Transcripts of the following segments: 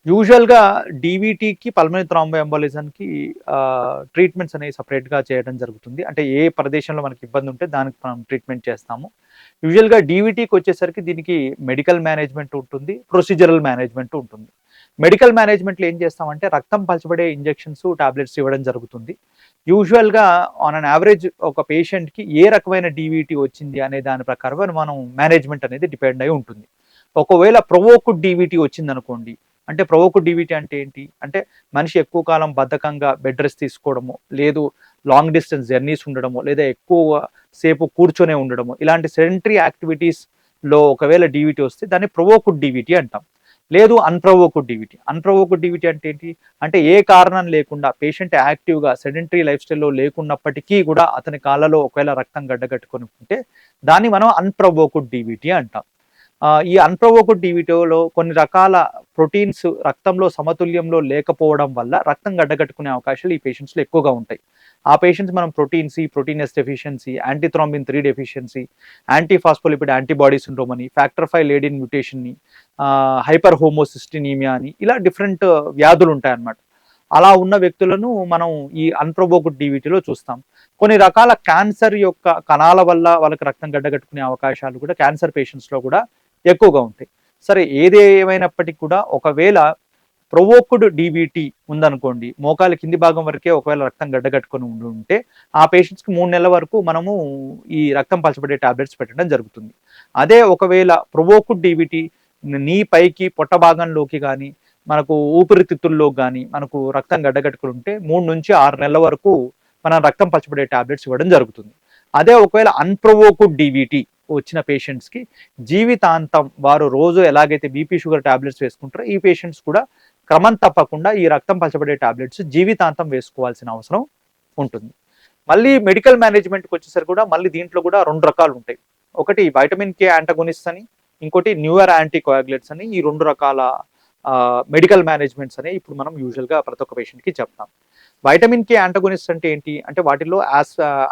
యూజువల్‌గా డీవీటీకి, pulmonary thrombo ఎంబాలిజంకి treatments అనేవి సెపరేట్‌గా చేయడం జరుగుతుంది. అంటే ఏ ప్రదేశంలో మనకి ఇబ్బంది ఉంటే దానికి మనం ట్రీట్మెంట్ చేస్తాము. యూజువల్‌గా డీవీటీకొచ్చేసరికి దీనికి మెడికల్ మేనేజ్‌మెంట్ ఉంటుంది. ప్రొసీజరల్ మేనేజ్‌మెంట్ ఉంటుంది. మెడికల్ మేనేజ్‌మెంట్‌లో ఏం చేస్తామంటే రక్తం పలచబడే ఇంజెక్షన్స్, టాబ్లెట్స్ ఇవ్వడం జరుగుతుంది. యూజువల్‌గా ఆన్ అన్ యావరేజ్ ఒక పేషెంట్‌కి ఏ రకమైన డీవీటీ వచ్చింది అనే దాని ప్రకారం మనం మేనేజ్‌మెంట్ అనేది డిపెండ్ అయి ఉంటుంది. ఒకవేళ ప్రొవోక్డ్ డీవీటీ వచ్చిందనుకోండి, అంటే ప్రొవోక్డ్ డీవీటీ అంటే ఏంటి? అంటే మనిషి ఎక్కువ కాలం బద్ధకంగా బెడ్ రెస్ట్ తీసుకోవడమో, లేదు లాంగ్ డిస్టెన్స్ జర్నీస్ ఉండడమో, లేదా ఎక్కువ సేపు కూర్చొనే ఉండడమో, ఇలాంటి సెడెంటరీ యాక్టివిటీస్‌లో ఒకవేళ డీవీటీ వస్తే దాన్ని ప్రొవోక్డ్ డీవీటీ అంటాం. లేదు అన్‌ప్రొవోక్డ్ డీవీటీ. అన్‌ప్రొవోక్డ్ డీవీటీ అంటే ఏంటి? అంటే ఏ కారణం లేకుండా పేషెంట్ యాక్టివ్‌గా సెడెంటరీ లైఫ్ స్టైల్‌లో లేకున్నప్పటికీ కూడా అతని కాళ్ళలో ఒకవేళ రక్తం గడ్డకట్టుకొని ఉంటే దాన్ని మనం అన్‌ప్రొవోక్డ్ డీవీటీ అంటాం. ఈ అన్‌ప్రొవోక్డ్ డీవీటీలో కొన్ని రకాల ప్రోటీన్స్ రక్తంలో సమతుల్యంలో లేకపోవడం వల్ల రక్తం గడ్డకట్టుకునే అవకాశాలు ఈ పేషెంట్స్‌లో ఎక్కువగా ఉంటాయి. ఆ పేషెంట్స్ మనం protein C, protein S deficiency, antithrombin 3 deficiency, antiphospholipid antibody syndrome అని, ఫ్యాక్టర్ 5 లేడిన్ మ్యుటేషన్‌ని, హైపర్ హోమోసిస్టినీమియా అని ఇలా డిఫరెంట్ వ్యాధులు ఉంటాయన్నమాట. అలా ఉన్న వ్యక్తులను మనం ఈ అన్‌ప్రొవోక్డ్ డీవీటీలో చూస్తాం. కొన్ని రకాల క్యాన్సర్ యొక్క కణాల వల్ల వాళ్ళకి రక్తం గడ్డకట్టుకునే అవకాశాలు కూడా క్యాన్సర్ పేషెంట్స్‌లో కూడా ఎక్కువగా ఉంటాయి. సరే ఏది ఏమైనప్పటికీ కూడా ఒకవేళ ప్రొవోక్డ్ డీవీటీ ఉందనుకోండి, మోకాలి కింది భాగం వరకే ఒకవేళ రక్తం గడ్డకట్టుకొని ఉంటే, ఆ పేషెంట్స్‌కి 3 నెలల వరకు మనము ఈ రక్తం పలచబడే టాబ్లెట్స్ పెట్టడం జరుగుతుంది. అదే ఒకవేళ ప్రొవోక్డ్ డీవీటీ నీ పైకి పొట్ట భాగంలోకి గాని, మనకు ఊపిరితిత్తుల్లోకి గాని మనకు రక్తం గడ్డకట్టుకొని ఉంటే 3-6 నెలల వరకు మనం రక్తం పలచబడే టాబ్లెట్స్ ఇవ్వడం జరుగుతుంది. అదే ఒకవేళ అన్‌ప్రొవోక్డ్ డీవీటీ వచ్చిన పేషెంట్స్‌కి జీవితాంతం వారు రోజు ఎలాగైతే బీపీ, షుగర్ టాబ్లెట్స్ వేసుకుంటారో ఈ పేషెంట్స్ కూడా క్రమం తప్పకుండా ఈ రక్తం పలచబడే టాబ్లెట్స్ జీవితాంతం వేసుకోవాల్సిన అవసరం ఉంటుంది. మళ్ళీ మెడికల్ మేనేజ్‌మెంట్‌కి వచ్చేసరికి కూడా మళ్ళీ దీంట్లో కూడా 2 రకాలు ఉంటాయి. ఒకటి వైటమిన్ కే యాంటాగోనిస్ట్ అని, ఇంకోటి న్యూయర్ యాంటీ కోయాగులేట్స్ అని ఈ 2 రకాల మెడికల్ మేనేజ్‌మెంట్స్ అనేవి ఇప్పుడు మనం యూజువల్‌గా ప్రతి ఒక్క పేషెంట్‌కి చెప్తాం. వైటమిన్ కే యాంటాగోనిస్ట్ అంటే ఏంటి? అంటే వాటిల్లో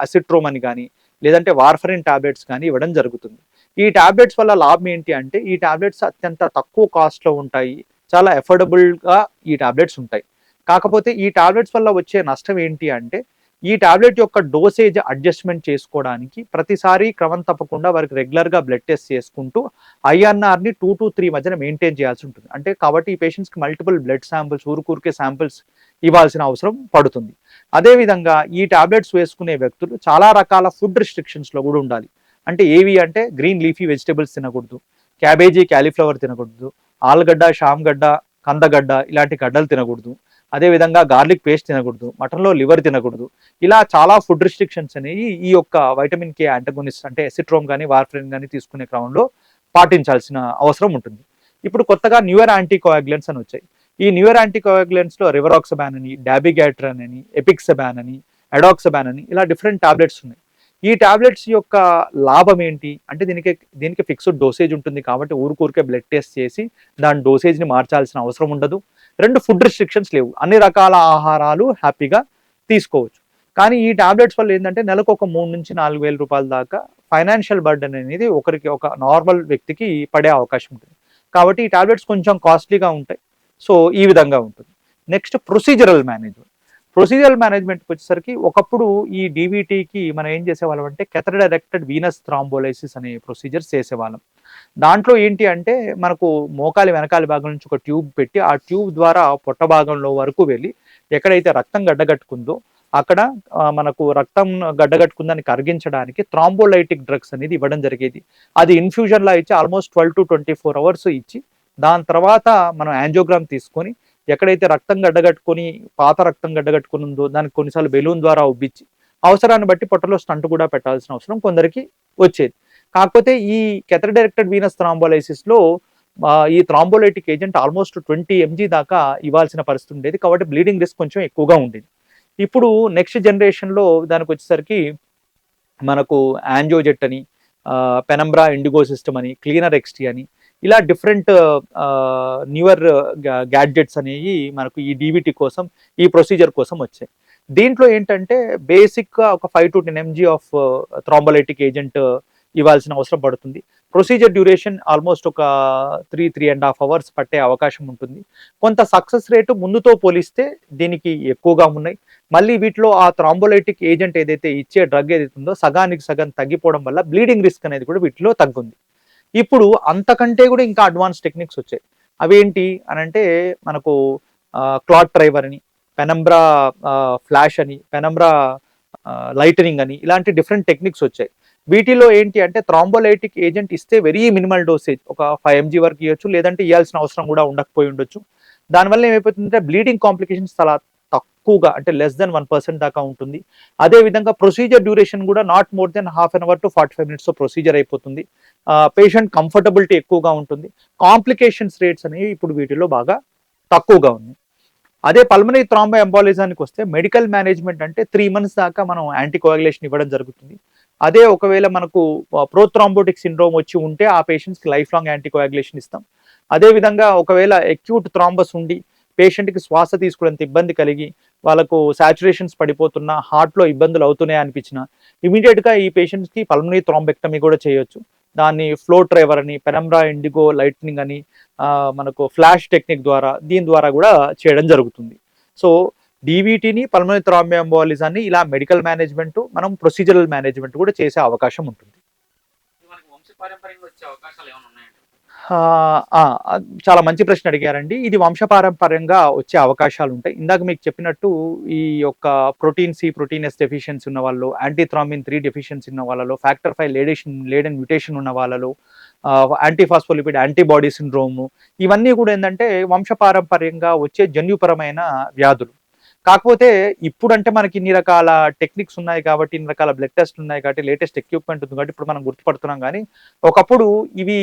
అసిట్రోమ్ అని గాని, లేదంటే వార్ఫరిన్ టాబ్లెట్స్ గాని ఇవ్వడం జరుగుతుంది. ఈ టాబ్లెట్స్ వల్ల లాభం ఏంటి అంటే, ఈ టాబ్లెట్స్ అత్యంత తక్కువ కాస్ట్‌లో ఉంటాయి. చాలా అఫోర్డబుల్‌గా ఈ టాబ్లెట్స్ ఉంటాయి. కాకపోతే ఈ టాబ్లెట్స్ వల్ల వచ్చే నష్టం ఏంటి అంటే, ఈ టాబ్లెట్ యొక్క డోసేజ్ అడ్జస్ట్‌మెంట్ చేసుకోవడానికి ప్రతిసారి క్రమం తప్పకుండా వారికి రెగ్యులర్‌గా బ్లడ్ టెస్ట్ చేసుకుంటూ ఐఎన్ఆర్‌ని 2-3 మధ్యన మెయింటైన్ చేయాల్సి ఉంటుంది. అంటే కాబట్టి ఈ పేషెంట్స్‌కి మల్టిపుల్ బ్లడ్ శాంపిల్స్ ఊరుకూరికే శాంపిల్స్ ఇవ్వాల్సిన అవసరం పడుతుంది. అదేవిధంగా ఈ టాబ్లెట్స్ వేసుకునే వ్యక్తులు చాలా రకాల ఫుడ్ రిస్ట్రిక్షన్స్‌లో కూడా ఉండాలి. అంటే ఏవి అంటే గ్రీన్ లీఫీ వెజిటబుల్స్ తినకూడదు. క్యాబేజీ, కాలీఫ్లవర్ తినకూడదు. ఆలుగడ్డ, షామగడ్డ, కందగడ్డ ఇలాంటి గడ్డలు తినకూడదు. అదేవిధంగా గార్లిక్ పేస్ట్ తినకూడదు. మటన్‌లో లివర్ తినకూడదు. ఇలా చాలా ఫుడ్ రిస్ట్రిక్షన్స్ అనేవి ఈ యొక్క వైటమిన్ కే యాంటగోనిస్ట్ అంటే ఎసిట్రోమ్ గాని, వార్ఫరిన్ గాని తీసుకునే క్రమంలో పాటించాల్సిన అవసరం ఉంటుంది. ఇప్పుడు కొత్తగా న్యూయర్ యాంటీ కోయాగులెంట్స్ అని వచ్చాయి. ఈ న్యూయర్ యాంటీ కోయాగులెంట్స్‌లో రివరాక్సబాన్ అని, డాబిగాట్రాన్ అని, ఎపిక్సబాన్ అని, అడాక్సబాన్ అని ఇలా డిఫరెంట్ టాబ్లెట్స్ ఉన్నాయి. ఈ టాబ్లెట్స్ యొక్క లాభం ఏంటి? అంటే దీనికి ఫిక్స్డ్ డోసేజ్ ఉంటుంది కాబట్టి ఊరికే బ్లడ్ టెస్ట్ చేసి దాని డోసేజ్‌ని మార్చాల్సిన అవసరం ఉండదు. 2 ఫుడ్ రిస్ట్రిక్షన్స్ లేవు. అన్ని రకాల ఆహారాలు హ్యాపీగా తీసుకోవచ్చు. కానీ ఈ టాబ్లెట్స్ వల్ల ఏందంటే నెలకు ఒక 3,000-4,000 రూపాయల దాకా ఫైనాన్షియల్ బర్డెన్ అనేది ఒక నార్మల్ వ్యక్తికి పడే అవకాశం ఉంటుంది. కాబట్టి ఈ టాబ్లెట్స్ కొంచెం కాస్ట్‌లీగా ఉంటాయి. సో, ఈ విధంగా ఉంటుంది. Next procedural management. ప్రొసీజరల్ మేనేజ్‌మెంట్‌కి వచ్చేసరికి ఒకప్పుడు ఈ డీవీటీకి మనం ఏం చేసేవాళ్ళం అంటే కేథర్ డైరెక్టెడ్ వీనస్ థ్రాంబోలైసిస్ అనే ప్రొసీజర్స్ చేసేవాళ్ళం. దాంట్లో ఏంటి అంటే మనకు మోకాలి వెనకాలి భాగం నుంచి ఒక ట్యూబ్ పెట్టి ఆ ట్యూబ్ ద్వారా పొట్ట భాగంలో వరకు వెళ్ళి ఎక్కడైతే రక్తం గడ్డగట్టుకుందో అక్కడ మనకు రక్తం గడ్డగట్టుకుందని కరిగించడానికి థ్రాంబోలైటిక్ డ్రగ్స్ అనేది ఇవ్వడం జరిగేది. అది ఇన్ఫ్యూజన్‌లా ఇచ్చి ఆల్మోస్ట్ 12-24 అవర్స్ ఇచ్చి దాని తర్వాత మనం యాంజియోగ్రామ్ తీసుకొని ఎక్కడైతే రక్తం గడ్డగట్టుకొని పాత రక్తం గడ్డగట్టుకొని ఉందో దానికి కొన్నిసార్లు బెలూన్ ద్వారా ఉబ్బిచ్చి అవసరాన్ని బట్టి పొట్టలో స్టంట్ కూడా పెట్టాల్సిన అవసరం కొందరికి వచ్చేది. కాకపోతే ఈ కేథర్ డైరెక్టెడ్ వీనస్ థ్రాంబోలైసిస్‌లో ఈ థ్రాంబోలైటిక్ ఏజెంట్ ఆల్మోస్ట్ 20 ఎంజీ దాకా ఇవ్వాల్సిన పరిస్థితి ఉండేది. కాబట్టి బ్లీడింగ్ రిస్క్ కొంచెం ఎక్కువగా ఉండేది. ఇప్పుడు నెక్స్ట్ జనరేషన్‌లో దానికొచ్చేసరికి మనకు యాంజియోజెట్ అని, పెనంబ్రా ఇండిగో సిస్టమ్ అని, క్లీనర్ ఎక్స్‌టీ అని ఇలా డిఫరెంట్ న్యూయర్ గ్యాడ్జెట్స్ అనేవి మనకు ఈ డీవీటీ కోసం, ఈ ప్రొసీజర్ కోసం వచ్చాయి. దీంట్లో ఏంటంటే బేసిక్‌గా ఒక 5-10 ఎంజీ ఆఫ్ థ్రాంబోలైటిక్ ఏజెంట్ ఇవ్వాల్సిన అవసరం పడుతుంది. ప్రొసీజర్ డ్యూరేషన్ ఆల్మోస్ట్ ఒక 3.5 అవర్స్ పట్టే అవకాశం ఉంటుంది. కొంత సక్సెస్ రేటు ముందుతో పోలిస్తే దీనికి ఎక్కువగా ఉన్నాయి. మళ్ళీ వీటిలో ఆ థ్రాంబోలైటిక్ ఏజెంట్ ఏదైతే ఇచ్చే డ్రగ్ ఏదైతే ఉందో సగానికి సగం తగ్గిపోవడం వల్ల బ్లీడింగ్ రిస్క్ అనేది కూడా వీటిలో తగ్గుంది. ఇప్పుడు అంతకంటే కూడా ఇంకా అడ్వాన్స్ టెక్నిక్స్ వచ్చాయి. అవేంటి అనంటే మనకు క్లాట్ డ్రైవర్ అని, పెనంబ్రా ఫ్లాష్ అని, పెనంబ్రా లైటనింగ్ అని, ఇలాంటి డిఫరెంట్ టెక్నిక్స్ వచ్చాయి. వీటిలో ఏంటి అంటే థ్రాంబోలైటిక్ ఏజెంట్ ఇస్తే వెరీ మినిమల్ డోసేజ్ ఒక 5 mg వరకు ఇవ్వచ్చు, లేదంటే ఇవ్వాల్సిన అవసరం కూడా ఉండకపోయి ఉండొచ్చు. దానివల్ల ఏమైపోతుందంటే బ్లీడింగ్ కాంప్లికేషన్స్ చాలా తక్కువగా, అంటే లెస్ దెన్ 1% దాకా ఉంటుంది. అదే విధంగా ప్రొసీజర్ డ్యూరేషన్ కూడా not more than half an hour to 45 minutes procedure అయిపోతుంది. పేషెంట్ కంఫర్టబిలిటీ ఎక్కువగా ఉంటుంది. కాంప్లికేషన్స్ రేట్స్ అనేవి ఇప్పుడు వీటిలో బాగా తక్కువగా ఉన్నాయి. అదే పల్మనరీ థ్రాంబో ఎంబాలిజానికి వస్తే మెడికల్ మేనేజ్మెంట్ అంటే 3 months దాకా మనం యాంటీకోయాగులేషన్ ఇవ్వడం జరుగుతుంది. అదే ఒకవేళ మనకు ప్రోథ్రాంబోటిక్ సిండ్రోమ్ వచ్చి ఉంటే ఆ పేషెంట్స్కి లైఫ్ లాంగ్ యాంటీకోయాగులేషన్ ఇస్తాం. అదేవిధంగా ఒకవేళ అక్యూట్ థ్రాంబస్ ఉండి పేషెంట్కి శ్వాస తీసుకోవడంత ఇబ్బంది కలిగి వాళ్ళకు సాచురేషన్స్ పడిపోతున్నా, హార్ట్లో ఇబ్బందులు అవుతున్నాయి అనిపించిన ఇమీడియట్గా ఈ పేషెంట్స్కి పల్మనరీ థ్రాంబెక్టమీ కూడా చేయొచ్చు. దాన్ని ఫ్లో డ్రైవర్ అని, పెనంబ్రా ఇండిగో లైట్నింగ్ అని, మనకు ఫ్లాష్ టెక్నిక్ ద్వారా, దీని ద్వారా కూడా చేయడం జరుగుతుంది. సో డీవీటీని, పల్మనరీ థ్రాంబో ఎంబాలిజాన్ని ఇలా మెడికల్ మేనేజ్మెంట్, మనం ప్రొసీజరల్ మేనేజ్మెంట్ కూడా చేసే అవకాశం ఉంటుంది. చాలా మంచి ప్రశ్న అడిగారండి. ఇది వంశపారంపర్యంగా వచ్చే అవకాశాలు ఉంటాయి. ఇందాక మీకు చెప్పినట్టు ఈ యొక్క protein C, protein S deficiency ఉన్న వాళ్ళు, యాంటీథ్రాంబిన్ 3 డెఫిషియన్సీ ఉన్న వాళ్ళలో, ఫ్యాక్టర్ 5 లేడెన్ మ్యూటేషన్ ఉన్న వాళ్ళలో, యాంటీఫాస్ఫోలిపిడ్ యాంటీబాడీ సిండ్రోము, ఇవన్నీ కూడా ఏంటంటే వంశపారంపర్యంగా వచ్చే జన్యుపరమైన వ్యాధులు. కాకపోతే ఇప్పుడంటే మనకి ఇన్ని రకాల టెక్నిక్స్ ఉన్నాయి కాబట్టి, ఇన్ని రకాల బ్లడ్ టెస్ట్ ఉన్నాయి కాబట్టి, లేటెస్ట్ ఎక్విప్మెంట్ ఉంది కాబట్టి ఇప్పుడు మనం గుర్తుపడుతున్నాం. కానీ ఒకప్పుడు ఇవి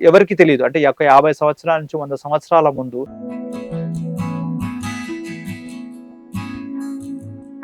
ఎవరికి తెలియదు. అంటే 50 సంవత్సరాల నుంచి 100 సంవత్సరాల ముందు